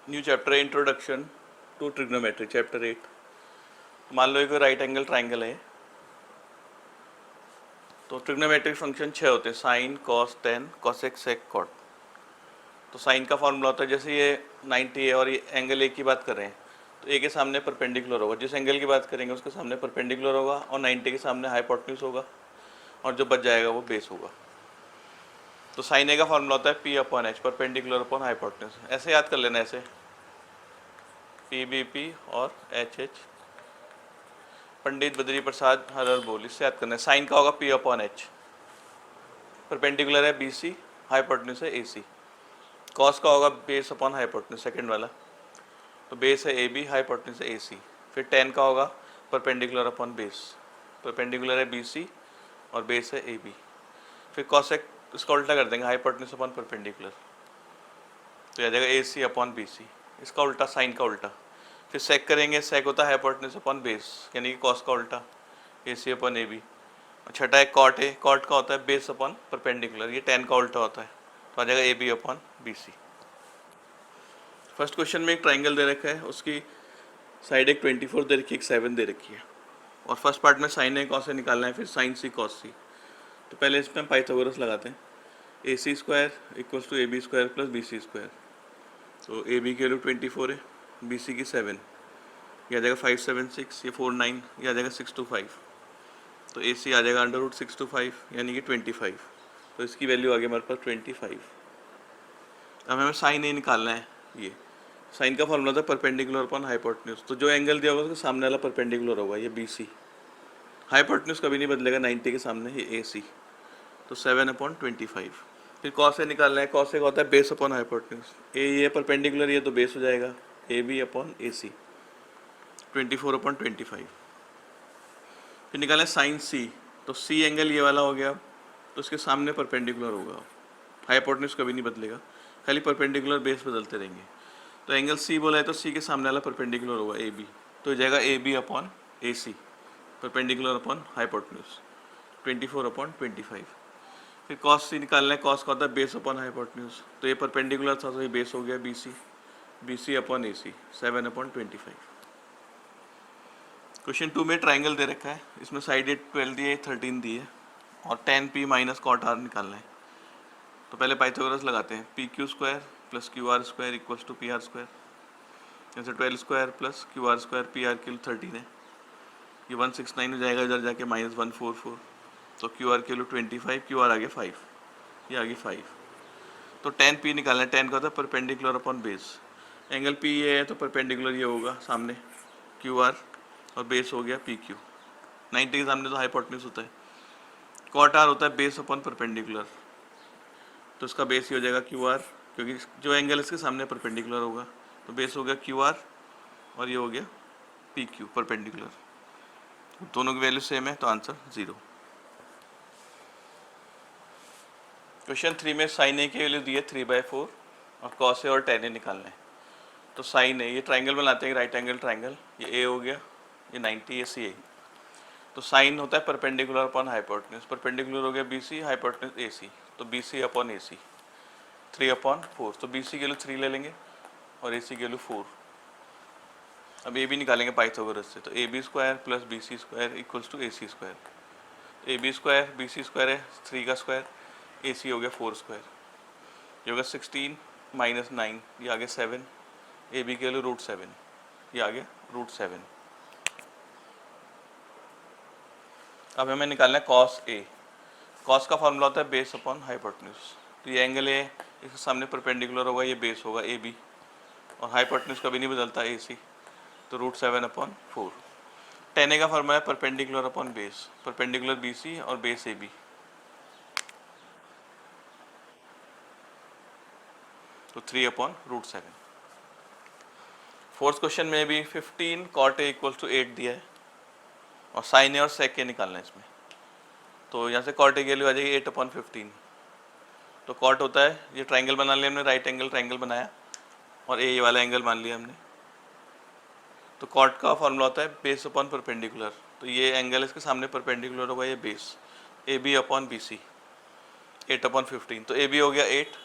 New chapter है introduction to trigonometry, chapter 8। मान लो एक राइट एंगल ट्राइंगल है, तो ट्रिग्नोमेट्रिक फंक्शन 6 होते हैं, साइन, कॉस, टेन, कॉसेक, सेक, कॉट। तो साइन का फॉर्मूला होता है, जैसे ये 90 है और ये एंगल ए की बात कर रहे हैं, तो ए के सामने परपेंडिकुलर होगा, जिस एंगल की बात करेंगे उसके सामने परपेंडिकुलर होगा, और 90 के सामने हाइपोटेन्यूज होगा, और जो बच जाएगा वो बेस होगा। तो साइन ए का फॉर्मूला होता है P upon H, perpendicular upon hypotenuse. ऐसे याद कर लेना, ऐसे पी बी पी और एच एच, पंडित बद्री प्रसाद हर हर बोल, इससे याद करना है। साइन का होगा पी अपॉन एच, परपेंडिकुलर है बी सी, हाइपोटेन्यूज है ए सी। कॉस का होगा बेस अपॉन हाइपोटेन्यूज, सेकंड वाला, तो बेस है ए बी, हाइपोटेन्यूज है ए सी। फिर टेन का होगा परपेंडिकुलर अपॉन बेस, परपेंडिकुलर है बी सी और बेस है ए बी। फिर कॉसेक इसका उल्टा कर देंगे, हाइपोटेन्यूज अपॉन परपेंडिकुलर, तो आ जाएगा ए सी अपॉन बी सी, इसका उल्टा, साइन का उल्टा। फिर सेक करेंगे, सेक होता है हाइपोटेन्यूज अपॉन बेस, यानी कि कॉस का उल्टा, ए सी अपॉन ए बी। छठा है कॉट, है कॉट का होता है बेस अपॉन परपेंडिकुलर, ये टेन का उल्टा होता है, तो आ जाएगा A B upon B C. First question में एक ट्राइंगल दे रखा है, उसकी साइड एक 24 दे रखी है, एक 7 दे रखी है, और फर्स्ट पार्ट में साइन ए कॉस से निकालना है, फिर साइन सी कॉस सी। तो पहले इसमें हम पाइथागोरस लगाते हैं, A C square equals to A B square plus B C square. तो ए बी की वैल्यू 24 है, बी सी की 7, यह आ जाएगा 5 7 6, ये 4 9, यह आ जाएगा 6 2 5। तो ए सी आ जाएगा अंडर रूट 6 2 5, यानी कि 25। तो इसकी वैल्यू आ गई हमारे पास 25। अब हमें साइन ए निकालना है। ये साइन का फॉर्मूला था परपेंडिकुलर अपॉन हाइपोटेन्यूज, तो जो एंगल दिया होगा उसके सामने वाला परपेंडिकुलर होगा, ये बी सी। हाइपोटेन्यूज कभी नहीं बदलेगा 90 के सामने, ये ए सी। तो 7 अपॉन 25। फिर कॉस ए निकालना है, कॉस ए का होता है बेस अपॉन हाइपोटेन्यूज, ए ये परपेंडिकुलर, ये तो बेस हो जाएगा, A B upon A C, 24 upon 25। फिर निकालें साइन सी, तो सी एंगल ये वाला हो गया, तो इसके सामने परपेंडिकुलर होगा, हाइपोटेन्यूज कभी नहीं बदलेगा, खाली परपेंडिकुलर बेस बदलते रहेंगे। तो एंगल सी बोला है, तो सी के सामने वाला परपेंडिकुलर होगा ए बी, तो हो जाएगा A B upon A C, perpendicular upon hypotenuse, 24 upon 25। फिर कॉस सी निकालना है, कॉस का होता है बेस अपॉन हाइपोटेन्यूज, तो ये परपेंडिकुलर था तो ये बेस हो गया B C upon A C, 7 upon 25। Question 2 में ट्राइंगल दे रखा है, इसमें साइड 12 दी है, 13 दी है, और tan p minus cot R निकालना है। तो पहले पाइथागोरस लगाते हैं, P Q square plus Q R square equals to P R square, जैसे 12 square plus Q R square, P R की 13 है, ये 169 हो जाएगा, इधर जाके माइनस 144, तो क्यू आर की 25, क्यू आर आ गया 5, ये आ गई 5। तो tan p निकालना है, tan का होता है perpendicular upon base, angle p ये है तो परपेंडिकुलर ये होगा सामने क्यू आर, और बेस हो गया पी क्यू, 90 के सामने तो हाइपोटेन्यूज होता है। कॉट आर होता है बेस अपॉन परपेंडिकुलर, तो इसका बेस ही हो जाएगा क्यू आर, क्योंकि जो एंगल इसके सामने परपेंडिकुलर होगा, तो बेस हो गया क्यू आर, और ये हो गया पी क्यू परपेंडिकुलर, दोनों की वैल्यू सेम है, तो आंसर 0। क्वेश्चन 3 में साइन ए की वैल्यू दी है 3/4, और कॉस ए और tan ए निकालना है। तो साइन ए, ये ट्राइंगल बनाते हैं, राइट एंगल ट्राइंगल, ये ए हो गया, ये 90, ये सी ए। तो साइन होता है परपेंडिकुलर अपॉन हाइपोटेन्यूज, परपेंडिकुलर हो गया बी सी, हाइपोटेन्यूज ए सी, तो बी सी अपॉन ए सी, 3/4। तो बी सी की वैल्यू 3 ले लेंगे और ए सी की वैल्यू 4। अब ए बी निकालेंगे पाइथागोरस से, तो A B square plus B C square equals to A C square. A B square B C square है 3 का स्क्वायर, ए सी हो गया 4 स्क्वायर, ये होगा 16 माइनस 9, ये आ गया 7, ए बी की वैल्यू √7, ये आ गया √7। अब हमें निकालना है कॉस ए, कॉस का फॉर्मूला होता है बेस अपॉन हाइपोटेन्यूज, तो ये एंगल ए इसके सामने परपेंडिकुलर होगा, ये बेस होगा ए बी, और हाइपोटेन्यूज कभी नहीं बदलता ए सी, तो √7/4। tan ए का फॉर्मूला है perpendicular upon base, perpendicular B C और बेस ए बी, तो 3/√7। फोर्थ क्वेश्चन में भी 15 cot a इक्वल्स टू 8 दिया है, और साइन ए और सेक ए निकालना है इसमें। तो यहाँ से cot a की वैल्यू आ जाएगी 8/15। तो cot होता है, ये ट्राइंगल बना लिया हमने, राइट एंगल ट्राइंगल बनाया, और ए वाला एंगल मान लिया हमने। तो cot का फॉर्मूला होता है बेस अपॉन परपेंडिकुलर, तो ये एंगल इसके सामने परपेंडिकुलर होगा, ये base, A B upon B C, 8/15। तो ए बी हो गया 8,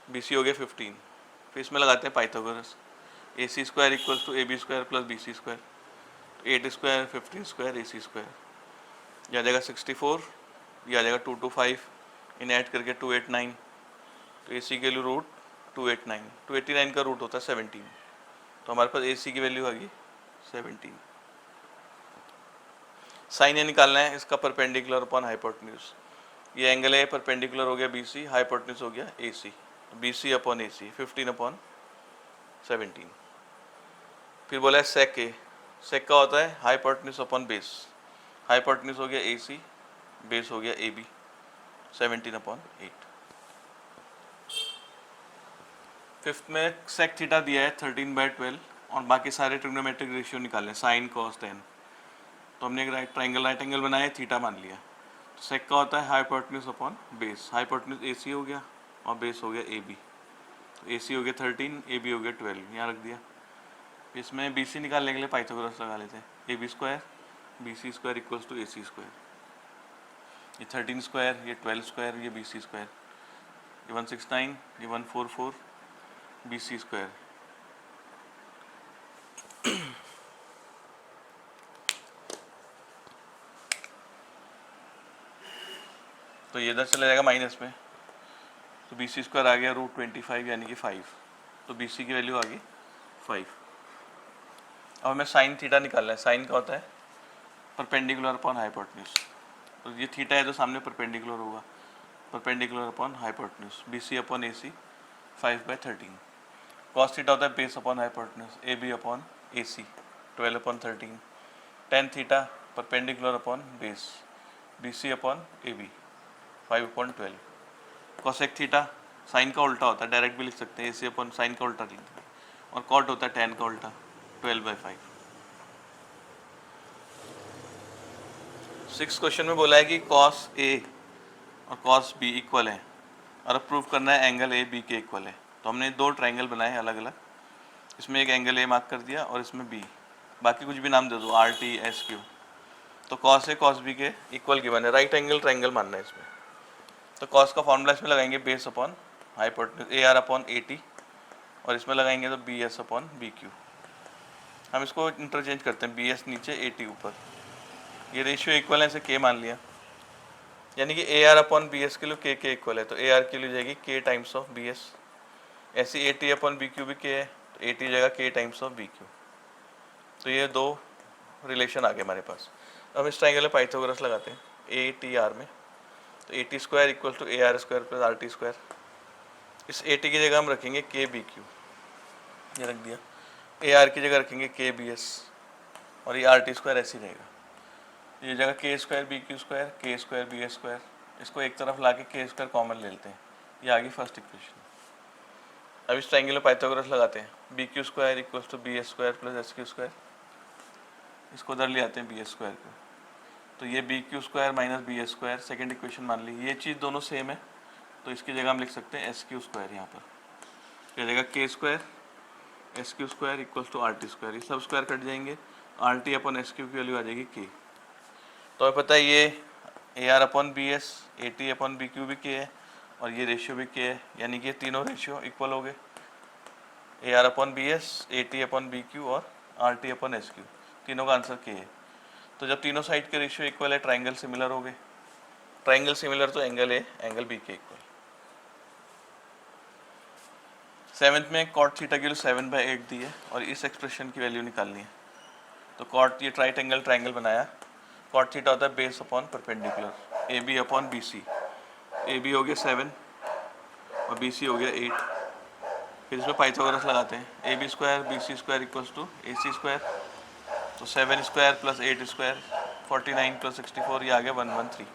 बी सी हो गया 15, फिर इसमें लगाते हैं Pythagoras, A C square equals to A B square plus B C square, 8 square 15 square A C square, यह आ जाएगा 64, यह आ जाएगा 225, इन ऐड करके 289, तो ए सी के लिए रूट 289, 289 का रूट होता है 17, तो हमारे पास ए सी की वैल्यू आ गई 17। साइन ए निकालना है इसका परपेंडिकुलर अपॉन हाइपोटेन्यूज, ये एंगल ए परपेंडिकुलर हो गया बी सी, हाइपोटेन्यूज हो गया ए सी, B C upon A C 15 upon 17। फिर बोला है सेक ए, सेक का होता है हाइपोटेन्यूज अपॉन बेस, हाइपोटेन्यूज हो गया ए सी, बेस हो गया ए बी 17 अपॉन 8। फिफ्थ में सेक थीटा दिया है 13/12 और बाकी सारे ट्रिग्नोमेट्रिक रेशियो निकालने, साइन कॉस टेन, तो हमने एक राइट एंगल बनाया, थीटा मान लिया। तो सेक का होता है hypotenuse upon base, hypotenuse A सी हो गया और बेस हो गया ए बी, तो ए सी हो गया 13, ए बी हो गया 12, यहाँ रख दिया। इसमें बी सी निकालने के लिए पाइथागोरस लगा लेते हैं, A B square B C square equals to A C square, ये 13 स्क्वायर, ये 12 स्क्वायर, ये बी सी स्क्वायर, ये 169, ये 144 बी सी स्क्वायर। तो ये इधर चला जाएगा माइनस में, तो बी सी स्क्वायर आ गया रूट 25 यानी कि 5, तो बी सी की वैल्यू आ गई 5। अब हमें साइन थीटा निकालना है, साइन का होता है परपेंडिकुलर अपॉन हाइपोटेन्यूज, तो ये थीटा है जो सामने परपेंडिकुलर होगा, perpendicular upon hypotenuse, B C upon A C 5/13। Cos theta होता है base upon hypotenuse, A B upon A C 12 upon 13, tan theta perpendicular upon base, B C upon A B 5/12। Cosec theta sine का उल्टा होता है, direct भी लिख सकते हैं, ए सी अपॉन साइन का उल्टा लिख सकते हैं, और कॉट होता है टेन का उल्टा 12/5। 6 क्वेश्चन में बोला है कि कॉस ए और कॉस बी इक्वल है और अब प्रूव करना है एंगल ए बी के इक्वल है। तो हमने दो ट्रायंगल बनाए हैं अलग अलग, इसमें एक एंगल ए मार्क कर दिया और इसमें बी, बाकी कुछ भी नाम दे दो, आर टी एस क्यू। तो कॉस ए कॉस बी के इक्वल गिवन है, राइट एंगल ट्रायंगल मानना है इसमें। तो कॉस का फॉर्मूला इसमें लगाएंगे base upon hypotenuse A R upon A T, और इसमें लगाएंगे तो B S upon B Q. हम इसको इंटरचेंज करते हैं, बी एस नीचे ए टी ऊपर, ये रेशियो इक्वल है, इसे के मान लिया, यानी कि A R upon B S के लिए के इक्वल है, तो ए आर की लिए जाएगी के टाइम्स ऑफ बी एस, ऐसी A T upon B Q भी के है, तो ए टी जाएगा के टाइम्स ऑफ बी क्यू। तो ये दो रिलेशन आ गए हमारे पास। हम इस ट्राइंगल में पाइथागोरस लगाते हैं ए टी आर में, तो A T square equal to A R square plus R T square, इस ए टी की जगह हम रखेंगे के बी क्यू, ये रख दिया, ए आर की जगह रखेंगे के बी एस, और ये आर टी स्क्वायर ऐसे ही रहेगा, ये जगह के स्क्वायर बी क्यू स्क्वायर, के स्क्वायर बी एस स्क्वायर, इसको एक तरफ ला के स्क्वायर कॉमन ले लेते हैं, ये आ गई फर्स्ट इक्वेशन। अब इस ट्राइंगल में पाइथागोरस लगाते हैं, B Q square equals to B S square plus S Q square, इसको उधर ले आते हैं बी एस स्क्वायर को, तो ये B Q square minus B S square second equation मान ली, ये चीज़ दोनों सेम है, तो इसकी जगह हम लिख सकते हैं एस क्यू स्क्वायर, यहाँ पर यह जगह के square S Q square equals to R T square, ये सब स्क्वायर कट जाएंगे, R T upon S Q की वैल्यू आ जाएगी के। तो हमें पता है ये A R upon B S, A T upon B Q भी के है, और ये रेशियो भी के है, यानी कि ये तीनों रेशियो इक्वल हो गए, A R upon B S, A T upon B Q और R T upon S Q, तीनों का आंसर के है। तो जब तीनों साइड के रेशियो इक्वल है, ट्राइंगल सिमिलर हो गए, ट्राइंगल सिमिलर तो एंगल ए एंगल बी के इक्वल। सेवेंथ में कॉट थीटा की वैल्यू 7/8 दी है और इस एक्सप्रेशन की वैल्यू निकालनी है। तो कॉट, ये राइट एंगल ट्राइंगल बनाया, कॉट थीटा होता है base upon perpendicular, A B upon B C, A B हो गया 7 और बी सी हो गया 8। फिर इसमें पाइथागोरस लगाते हैं, A B square B C square equals to A C square, तो 7 स्क्वायर प्लस 8 स्क्वायर 49 प्लस 64, ये आ गया 113।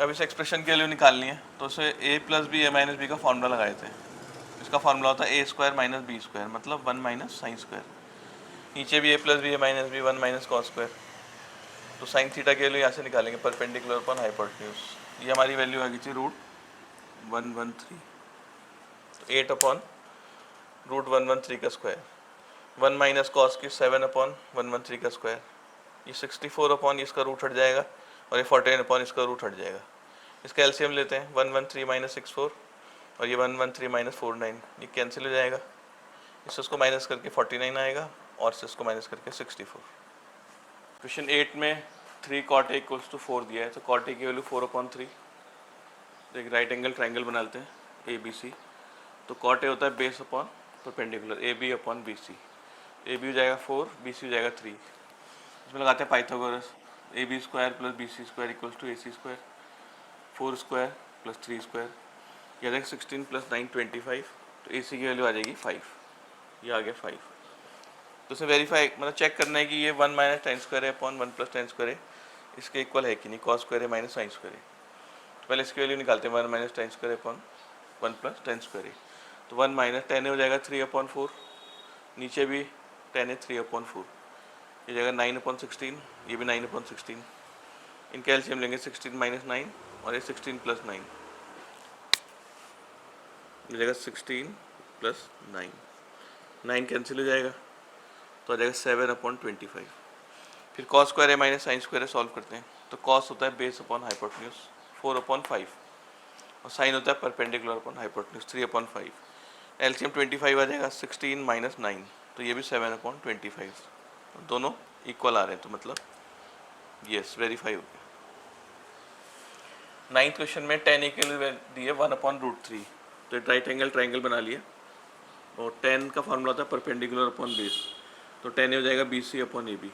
अब इस एक्सप्रेशन की वैल्यू निकालनी है, तो उसे A plus B A minus B का फॉर्मूला लगाए थे, इसका फॉर्मूला होता है A square minus B square, मतलब 1 माइनस साइन स्क्वायर, नीचे भी A plus B A minus B 1 minus cos square. तो साइन थीटा की वैल्यू यहाँ से निकालेंगे परपेंडिकुलर अपॉन हाइपोटेन्यूज, ये हमारी वैल्यू आ गई थी रूट 113, तो 8 अपॉन रूट 113 का स्क्वायर, 1 माइनस कॉस की 7 अपॉन 113 का स्क्वायर, ये 64 अपॉन इसका रूट हट जाएगा और ये 14 अपॉन इसका रूट हट जाएगा। इसका एलसीएम लेते हैं, 113 माइनस 64 और ये 113 माइनस 49 ये कैंसिल हो जाएगा, इससे उसको माइनस करके 49 आएगा और इससे उसको माइनस करके 64। क्वेश्चन 8 में 3 cot A इक्वल्स टू 4 दिया है, तो cot A की वैल्यू 4/3। तो एक राइट एंगल ट्राइंगल बनाते हैं ABC। तो cot A होता है base upon perpendicular AB upon BC। AB हो जाएगा 4, BC हो जाएगा 3। इसमें लगाते हैं Pythagoras. AB square plus BC square equals to AC square, 4 square plus 3 square, ये आ जाएगा 16 प्लस 9 25। तो AC की वैल्यू आ जाएगी 5, ये आ गया 5। तो उसे वेरीफाई मतलब चेक करना है कि ये 1 माइनस टेन स्क्वायर है अपॉन 1 प्लस टेन स्क्वायर है, इसके इक्वल है कि नहीं, कॉस स्क्वायर है माइनस साइन स्क्वायर है। तो पहले इसकी वैल्यू निकालते हैं, 1 minus ten square upon 1 plus ten square है। तो 1 माइनस 10 हो जाएगा 3/4, नीचे भी 10 है 3/4, ये जाएगा 9/16, ये भी 9/16। इनका एलसीएम लेंगे 16 माइनस 9 और ये 16 प्लस 9, ये जाएगा 16 प्लस 9, 9 कैंसिल हो जाएगा तो आ जाएगा 7/25। फिर कॉस स्क्वायर है माइनस साइन स्क्वायर है, सॉल्व करते हैं। तो कॉस होता है बेस अपॉन हाइपोटेन्यूज 4/5 और साइन होता है परपेंडिकुलर अपॉन हाइपोटेन्यूज 3/5। एलसीएम 25 आ जाएगा, 16 माइनस 9, तो ये भी 7/25, दोनों इक्वल आ रहे हैं, तो मतलब यस वेरीफाई हो गया। 9th क्वेश्चन में tan A के लिए दिए 1/√3। तो राइट एंगल ट्राइंगल बना लिया और tan का फॉर्मूला होता है परपेंडिकुलर अपॉन बेस। तो tan A हो जाएगा BC अपॉन AB,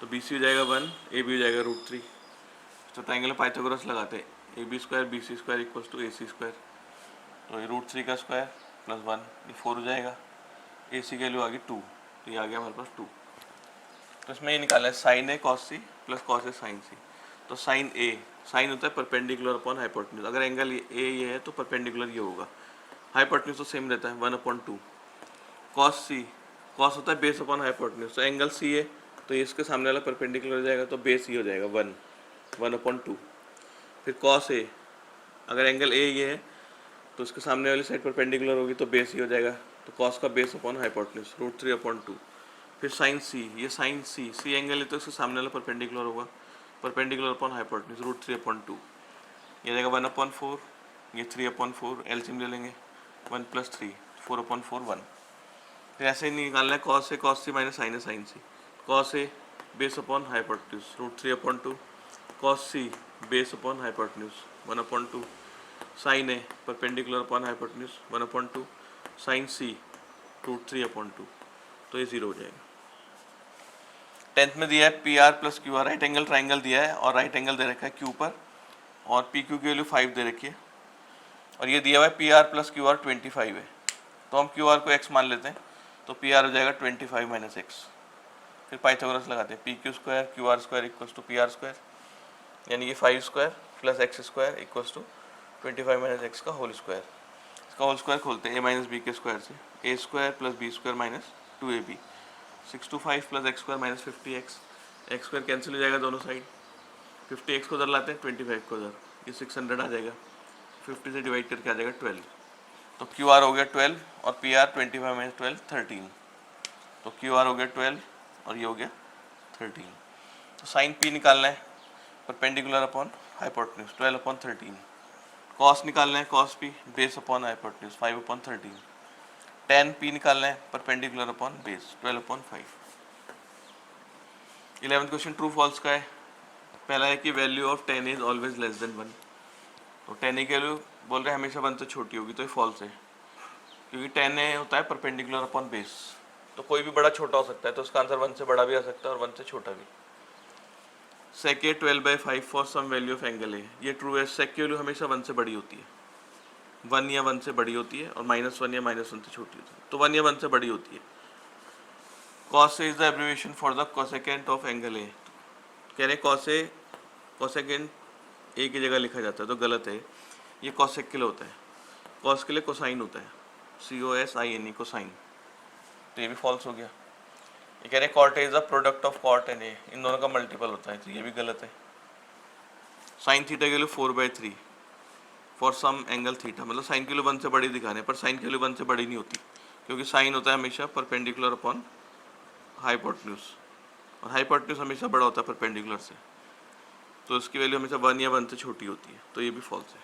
तो BC हो जाएगा 1, AB हो जाएगा √3। तो ट्राइंगल पाइथागोरस लगाते हैं, AB square BC square equals to AC square. तो ये √3 का स्क्वायर प्लस 1, ये 4 हो जाएगा। AC की वैल्यू आ गई 2, तो ये आ गया हमारे पास 2। तो इसमें ये निकालना है sine A cos C plus cos A sine C। तो साइन A, साइन होता है परपेंडिकुलर अपॉन हाइपोटेन्यूज। अगर एंगल ये है तो परपेंडिकुलर ये होगा, हाइपोटेन्यूज तो सेम रहता है 1/2। cos C, cos होता है बेस अपॉन हाइपोटेन्यूज। तो एंगल C है तो ये इसके सामने वाला परपेंडिकुलर हो जाएगा, तो बेस ही हो जाएगा 1/2। फिर cos A, अगर एंगल A ये है तो इसके सामने वाली साइड परपेंडिकुलर होगी तो बेस ही हो जाएगा, तो cos का बेस अपॉन हाइपोटेन्यूज √3/2। फिर साइन C, ये साइन C एंगल है तो इसके सामने वाला परपेंडिकुलर होगा, परपेंडिकुलर अपॉन हाइपोटेन्यूज √3/2, ये जाएगा 1/4, ये 3/4, एलसीएम ले लेंगे 1 प्लस 3, 4/4 1। फिर ऐसे ही निकालना है cos A cos C minus sine A sine C। cos A base upon hypotenuse √3/2, cos C base upon hypotenuse 1/2, sine A perpendicular upon hypotenuse 1/2, sine C √3/2, तो ये 0 हो जाएगा। 10th में दिया है PR plus QR, right angle triangle दिया है और राइट एंगल दे रखा है Q पर और PQ की वैल्यू 5 दे रखी है और ये दिया हुआ है PR प्लस QR 25 है। तो हम QR को x मान लेते हैं, तो PR हो जाएगा 25 माइनस x। फिर पाइथागोरस लगाते हैं, PQ square QR square equals to PR square, यानी कि 5 square plus x square equals to 25 minus x का होल स्क्वायर। इसका होल स्क्वायर खोलते हैं a माइनस बी के स्क्वायर से, a square plus B square minus 2ab, 625 plus x square minus 50x, x square cancel हो जाएगा दोनों side, 50x को उधर लाते हैं 25 को उधर, ये 600 आ जाएगा, 50 से डिवाइड करके आ जाएगा 12। तो QR हो गया 12 और PR 25 माइनस 12 13। तो QR हो गया 12 और ये हो गया 13। तो साइन P निकालना है परपेंडिकुलर अपॉन हाइपोटेन्यूज 12/13। कॉस निकालना है cos P base upon hypotenuse 5/13। tan P निकालना है perpendicular upon base 12/5। 11th question true false का है। पहला है कि value of tan is always less than 1। तो tan की वैल्यू बोल रहे हैं हमेशा 1 से छोटी होगी, तो ये फॉल्स है, क्योंकि tan होता है परपेंडिकुलर अपॉन बेस, तो कोई भी बड़ा छोटा हो सकता है, तो उसका आंसर 1 से बड़ा भी आ सकता है और 1 से छोटा भी। sec A 12/5 for some value of angle A, ये ट्रू है। sec की वैल्यू हमेशा 1 से बड़ी होती है, 1 या 1 से बड़ी होती है और -1 या -1 से छोटी होती है, तो 1 या 1 से बड़ी होती है। cos A is the abbreviation for the cosecant of angle A। कह रहे cos A कोसेकेंट A की जगह लिखा जाता है, तो गलत है, ये कोसेक के लिए होता है, cos के लिए कोसाइन होता है, COSINE कोसाइन, तो ये भी फॉल्स हो गया। ये कह रहे cot A is the product of cot and A, इन दोनों का मल्टीपल होता है, तो ये भी गलत है। साइन थीटा के लिए 4/3 फॉर सम एंगल थीटा, मतलब साइन की वैल्यू 1 से बड़ी दिखाने पर साइन की वैल्यू 1 से बड़ी नहीं होती, क्योंकि साइन होता है हमेशा परपेंडिकुलर अपॉन हाइपोटेन्यूज और हाइपोटेन्यूज हमेशा बड़ा होता है परपेंडिकुलर से, तो इसकी वैल्यू हमेशा 1 या 1 से छोटी होती है, तो ये भी फॉल्स है।